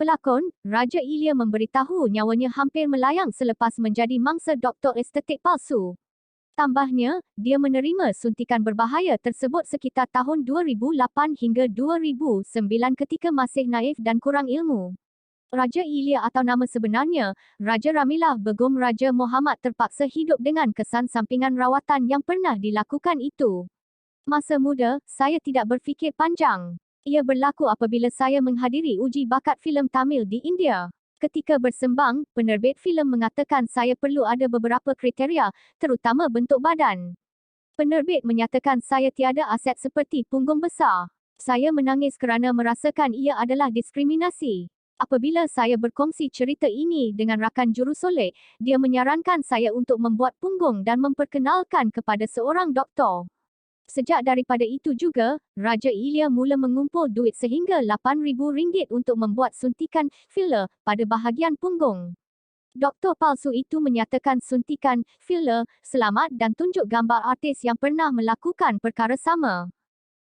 Pelakon, Raja Ilya memberitahu nyawanya hampir melayang selepas menjadi mangsa doktor estetik palsu. Tambahnya, dia menerima suntikan berbahaya tersebut sekitar tahun 2008 hingga 2009 ketika masih naif dan kurang ilmu. Raja Ilya atau nama sebenarnya, Raja Ramillah Begum Raja Muhammad terpaksa hidup dengan kesan sampingan rawatan yang pernah dilakukan itu. Masa muda, saya tidak berfikir panjang. Ia berlaku apabila saya menghadiri uji bakat filem Tamil di India. Ketika bersembang, penerbit filem mengatakan saya perlu ada beberapa kriteria, terutama bentuk badan. Penerbit menyatakan saya tiada aset seperti punggung besar. Saya menangis kerana merasakan ia adalah diskriminasi. Apabila saya berkongsi cerita ini dengan rakan jurusolek, dia menyarankan saya untuk membuat punggung dan memperkenalkan kepada seorang doktor. Sejak daripada itu juga, Raja Ilya mula mengumpul duit sehingga RM8,000 untuk membuat suntikan filler pada bahagian punggung. Doktor palsu itu menyatakan suntikan filler selamat dan tunjuk gambar artis yang pernah melakukan perkara sama.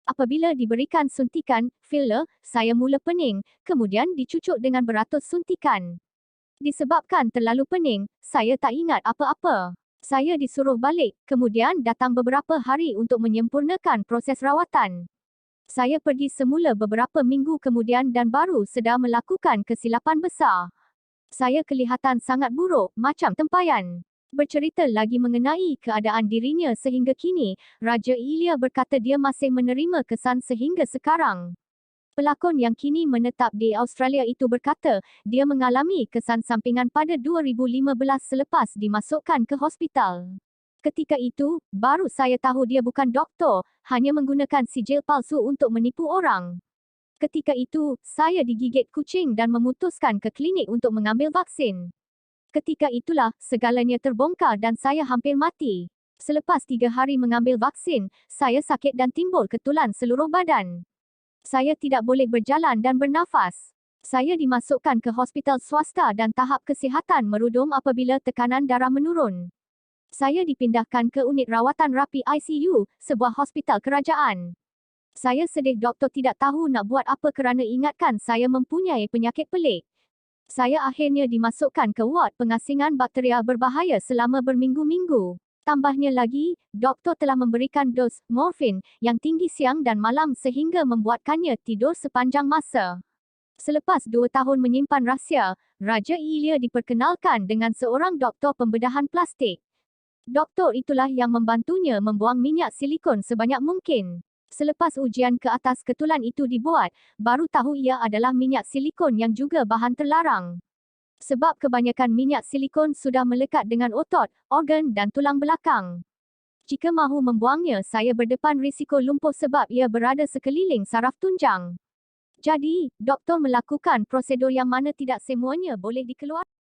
Apabila diberikan suntikan filler, saya mula pening, kemudian dicucuk dengan beratus suntikan. Disebabkan terlalu pening, saya tak ingat apa-apa. Saya disuruh balik, kemudian datang beberapa hari untuk menyempurnakan proses rawatan. Saya pergi semula beberapa minggu kemudian dan baru sedar melakukan kesilapan besar. Saya kelihatan sangat buruk, macam tempayan. Bercerita lagi mengenai keadaan dirinya sehingga kini, Raja Ilya berkata dia masih menerima kesan sehingga sekarang. Pelakon yang kini menetap di Australia itu berkata, dia mengalami kesan sampingan pada 2015 selepas dimasukkan ke hospital. Ketika itu, baru saya tahu dia bukan doktor, hanya menggunakan sijil palsu untuk menipu orang. Ketika itu, saya digigit kucing dan memutuskan ke klinik untuk mengambil vaksin. Ketika itulah, segalanya terbongkar dan saya hampir mati. Selepas 3 hari mengambil vaksin, saya sakit dan timbul ketulan seluruh badan. Saya tidak boleh berjalan dan bernafas. Saya dimasukkan ke hospital swasta dan tahap kesihatan merudum apabila tekanan darah menurun. Saya dipindahkan ke unit rawatan rapi ICU, sebuah hospital kerajaan. Saya sedih doktor tidak tahu nak buat apa kerana ingatkan saya mempunyai penyakit pelik. Saya akhirnya dimasukkan ke ward pengasingan bakteria berbahaya selama berminggu-minggu. Tambahnya lagi, doktor telah memberikan dos morfin yang tinggi siang dan malam sehingga membuatkannya tidur sepanjang masa. Selepas 2 tahun menyimpan rahsia, Raja Ilya diperkenalkan dengan seorang doktor pembedahan plastik. Doktor itulah yang membantunya membuang minyak silikon sebanyak mungkin. Selepas ujian ke atas ketulan itu dibuat, baru tahu ia adalah minyak silikon yang juga bahan terlarang. Sebab kebanyakan minyak silikon sudah melekat dengan otot, organ dan tulang belakang. Jika mahu membuangnya, saya berdepan risiko lumpuh sebab ia berada sekeliling saraf tunjang. Jadi, doktor melakukan prosedur yang mana tidak semuanya boleh dikeluarkan.